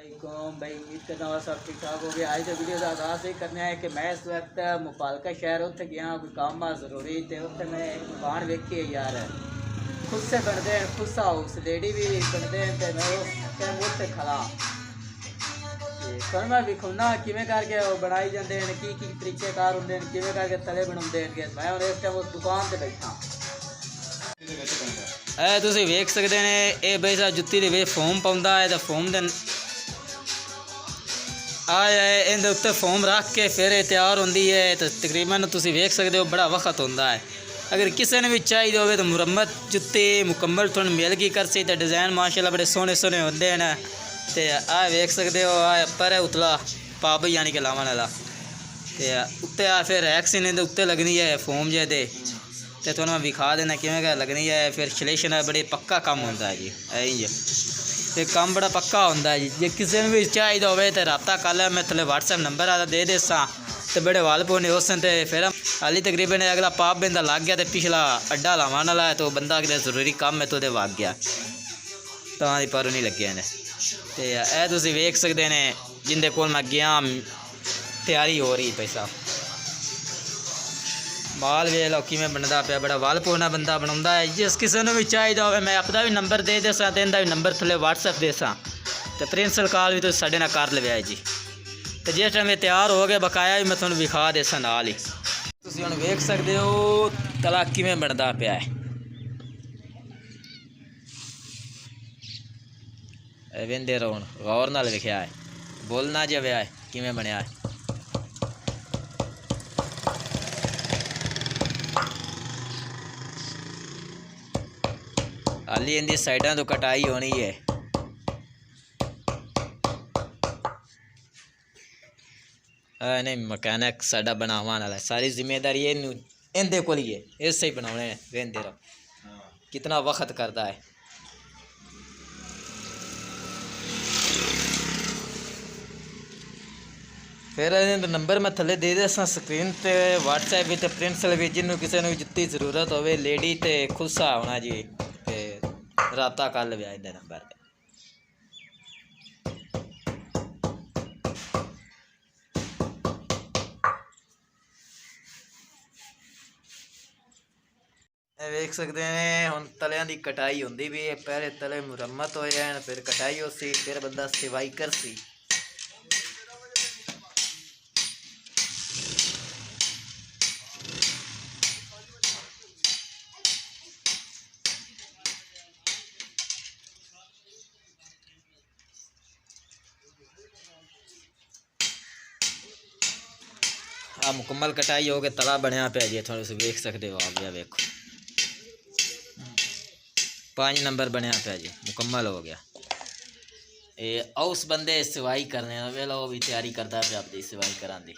वालेकुम भाई, उम्मीद करता हूँ सब ठीक ठाक हो गया। आज तो वीडियो का आगाज़ ही करना है कि मैं इस वक्त मुपालका शहर उत्थे गया कोई काम आ जरूरी, तो उत्थे मैं एक दुकान वेखी है यार, खुद से बनते हैं, खुद सा हाउस लेडी भी बनते हैं, तो मैं उस टाइम उत्थे खड़ा फिर मैं विखुना किमें करके वो बनाई जाते हैं, की तरीकेकार होंगे, किमें करके तले बनाते हैं। मैं हूँ इस टाइम उस दुकान से बैठा। ਇਹ ਤੁਸੀਂ ਵੇਖ ਸਕਦੇ ਨੇ, ਇਹ ਬਈ ਸਾ ਜੁੱਤੀ ਦੇ ਵਿੱਚ ਫੋਮ ਪਾਉਂਦਾ ਹੈ, ਤਾਂ ਫੋਮ ਦੇ ਇਹਦੇ ਉੱਤੇ ਫੋਮ ਰੱਖ ਕੇ ਫਿਰ ਇਹ ਤਿਆਰ ਹੁੰਦੀ ਹੈ। ਤਾਂ ਤਕਰੀਬਨ ਤੁਸੀਂ ਵੇਖ ਸਕਦੇ ਹੋ ਬੜਾ ਵਕਤ ਹੁੰਦਾ ਹੈ। ਅਗਰ ਕਿਸੇ ਨੇ ਵੀ ਚਾਹੀਦੀ ਹੋਵੇ ਤਾਂ ਮੁਰੰਮਤ ਜੁੱਤੀ ਮੁਕੰਮਲ ਤੁਹਾਨੂੰ ਮਿਲ ਗਈ ਕਰਸੀ, ਤੇ ਡਿਜ਼ਾਈਨ ਮਾਸ਼ਾਅੱਲਾ ਬੜੇ ਸੋਹਣੇ ਸੋਹਣੇ ਹੁੰਦੇ ਨੇ। ਤੇ ਆਹ ਵੇਖ ਸਕਦੇ ਹੋ, ਆ ਪਰ ਹੈ ਉਤਲਾ ਪੱਬ ਯਾਨੀ ਕਿ ਲਾਵਣ ਵਾਲਾ, ਤੇ ਉੱਤੇ ਆ ਫਿਰ ਐਕਸਿਨ ਇਹਦੇ ਉੱਤੇ ਲੱਗਣੀ ਹੈ ਫੋਮ ਜੇ ਦੇ, ਤੇ ਤੁਹਾਨੂੰ ਮੈਂ ਵਿਖਾ ਦੇਣਾ ਕਿਵੇਂ ਕਿ ਲੱਗਣੀ ਹੈ। ਫਿਰ ਸਲੇਸ਼ਨ ਹੈ, ਬੜੇ ਪੱਕਾ ਕੰਮ ਹੁੰਦਾ ਹੈ ਜੀ, ਇੰਜ ਤੇ ਕੰਮ ਬੜਾ ਪੱਕਾ ਹੁੰਦਾ ਹੈ ਜੀ। ਜੇ ਕਿਸੇ ਨੂੰ ਵੀ ਚਾਹੀਦਾ ਹੋਵੇ ਤਾਂ ਰਾਬਤਾ ਕਰ ਲੈ, ਮੈਂ ਥੱਲੇ WhatsApp ਨੰਬਰ ਆਦਾ ਦੇ ਦੇਸਾਂ, ਤੇ ਬੜੇ ਵਾਲ ਪੋਨੇ ਉਸ ਤੇ ਫਿਰ ਹਾਲੀ ਤਕਰੀਬਨ ਅਗਲਾ ਪਾਪ ਬੰਦਾ ਲੱਗ ਗਿਆ, ਤੇ ਪਿਛਲਾ ਅੱਡਾ ਲਾਵਾਂ ਵਾਲਾ ਹੈ, ਤਾਂ ਬੰਦਾ ਕਿਤੇ ਜ਼ਰੂਰੀ ਕੰਮ ਹੈ ਤੋਂ ਉਹਦੇ ਵਗ ਗਿਆ, ਤਾਂ ਦੀ ਪਰ ਨਹੀਂ ਲੱਗਿਆ ਨੇ। ਤੇ ਇਹ ਤੁਸੀਂ ਵੇਖ ਸਕਦੇ ਨੇ ਜਿੰਦੇ ਕੋਲ ਮੈਂ ਗਿਆ, ਤਿਆਰੀ ਹੋ ਰਹੀ ਪੈਸਾ माल वे लो किमें बनता पे, बड़ा वाल पोना बंदा बनाता है। जिस किसी को भी चाहिए हो मैं अपना भी नंबर दे देसा, तो इनका भी नंबर थले WhatsApp देसा, तो प्रिंसिपल कॉल भी तो साढ़े नाल कर लवे जी। तो जिस टाइम तैयार हो गया बकाया भी मैं तुहानूं विखा देसा नाल ही। तुसीं हुण वेख सकदे हो तला किमें बनता पिया है। वेंदे रहो, गौर नाल वेखिया है, बोलना जिहा है किमें बनिया है। हाली इनकी साइडों तो कटाई होनी है। नहीं मकैनिक साडा बनावा वाला, सारी जिम्मेदारी इनके को ही है, इससे ही बनाने वेंदे रहो कितना वक्त करता है। फिर नंबर मैं थले दे देसा स्क्रीन पे, WhatsApp भी, तो प्रिंसिपल भी, जिन्होंने किसी ने जुत्ती जरूरत हो लेडी तो खुद सा होना जी, राबता कर लवे इहदे नंबर ते। वेख सकते हैं हुण तलियां दी कटाई होंदी भी है, पहले तले मुरम्मत हो जाए, फिर कटाई हो सी, फिर बंदा सिवाई कर सी। आ मुकम्मल कटाई हो गए, तला बनया पे जी, थोड़ा वेख सकते हो आप, वेखो 5 नंबर बनया पे जी, मुकम्मल हो गया। ये उस बंदे सिवाई करने वे लो भी तैयारी करता पे अपनी सिवाई करा दी,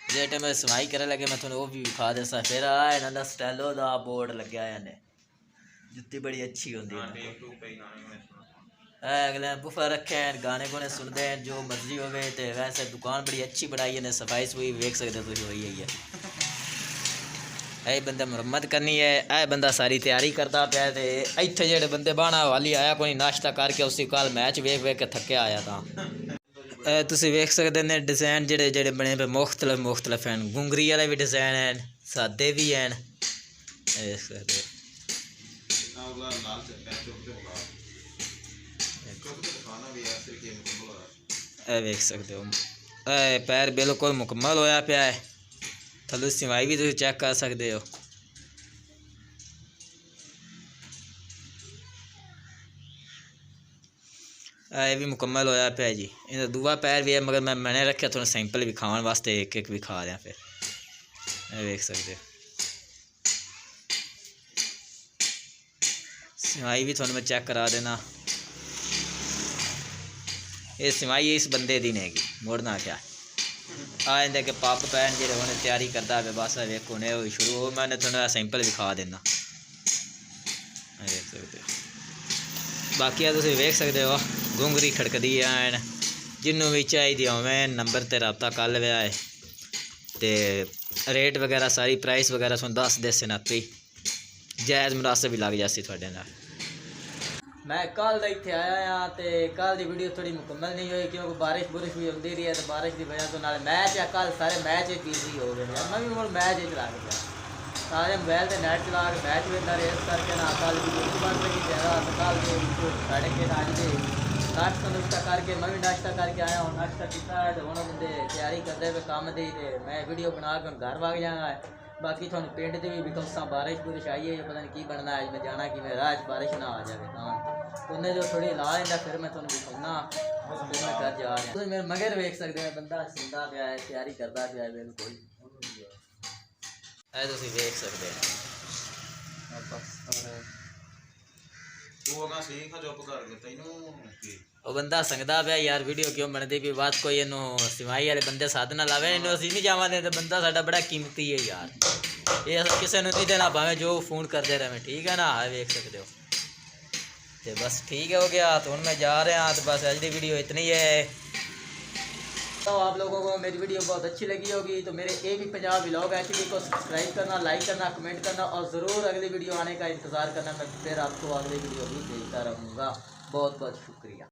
जे टाइम सिवाई करे लगे मैं थोड़ा वो भी विखा देसा। फिर इन्होंने स्टैलो का बोर्ड लग्या है, जुत्ती बड़ी अच्छी होती है। अगले बुफर रखे हैं, गाने गुने सुनते हैं, जो मर्जी हो गए। तो वैसे दुकान बड़ी अच्छी बनाई है, सफाई सफाई वेख सकते हो वही है। यह बंदा मुरम्मत करनी है, यह बंदा सारी तैयारी करता पाया। तो इतने जेडे बंदे बाना वाली आया कोई नाश्ता करके, उसी कल मैच वेख वेख के थके आया था। तुम वेख सकते हैं डिज़ाइन जेडे जेडे बने पे मुख्तलिफ मुख्तलिफ हैं, घुंगरी वाले भी डिज़ाइन हैं, सादे भी हैं, देख सकते वेख सकते हो। पैर बिल्कुल मुकम्मल होया पिया है, थल्लों सिवाई भी तुम चेक कर सकते हो। ये भी मुकम्मल होया पिया जी। इनका दूआ पैर भी है, मगर मैं मैंने रखा थोड़ा सैंपल भी खाने वास्ते, एक एक भी खा रहा। फिर देख सकते हो सिवाई भी थोड़ा मैं चेक करा देना। ये सिवाई इस बंदे दी नहीं, मुड़ना क्या आते कि पप पैन जो उन्हें तैयारी करता है, बस वेखो उन्हें शुरू हो, मैंने थोड़ा सैंपल भी खा देना, देख सकते हो। बाकी तुम वेख सकते हो घुंगरी खड़कदी है, जिन्हों भी चाहिए होवें नंबर ते रब्ता कर लवे है। तो रेट वगैरह सारी प्राइस वगैरह तुहानूं दस देसे ना, जायज़ मुनासिब भी लग जासी थोड़े नाल। मैं कल इतने आया हाँ तो कल की वीडियो थोड़ी मुकम्मल नहीं हुई क्योंकि बारिश बुरिश भी होती रही है तो बारिश की वजह तो नाल मैच है कल सारे मैच बिजी हो गए मैं भी मुझे मैच ही चला गया सारे मोबाइल से नेट चला के मैच भी रहे इस करके ना कल वीडियो नहीं बन सकी ज़्यादा तो कल के साढ़े के आज के नाश्ता नुश्ता करके मैं भी नाश्ता करके आया हूँ नाश्ता किया है तो उन्होंने बंदे तैयारी करते हुए काम दी मैं वीडियो बना के घर भाग जाना है बाकी थोड़ा पिंड से भी कौसा बारिश बुरिश आई है पता नहीं की बनना है मैं जाना कि मेरा आज बारिश ना आ जाए तो उन्हें जो थोड़ी ला लेंदा फिर मैं थोड़ा दिखाऊना फिर मैं घर जा रहा तुम मेरे मगर वेख सकते हैं बंदा सुनता पाया है तैयारी करता पाया है बिल्कुल है तुम वेख सकते हैं वो बंदा संगदा पाया यार वीडियो क्यों बनती भी बात कोई इनू सिवाई वाले बंदे साथ ना लावे इनू असीं नहीं जावांदे तो बंदा साडा बड़ा कीमती है यार ये किसी ने नहीं देना भावें जो फोन करते रहे ठीक है ना है वेख सकते हो तो बस ठीक है हो गया तो हूँ मैं जा रहा तो बस आज की वीडियो इतनी है तो आप लोगों को मेरी वीडियो बहुत अच्छी लगी होगी तो मेरे AB पंजाब व्लॉग HB को सब्सक्राइब करना लाइक करना कमेंट करना और ज़रूर अगली वीडियो आने का इंतज़ार करना मैं फिर आपको अगली वीडियो भी भेजता रहूँगा बहुत बहुत शुक्रिया।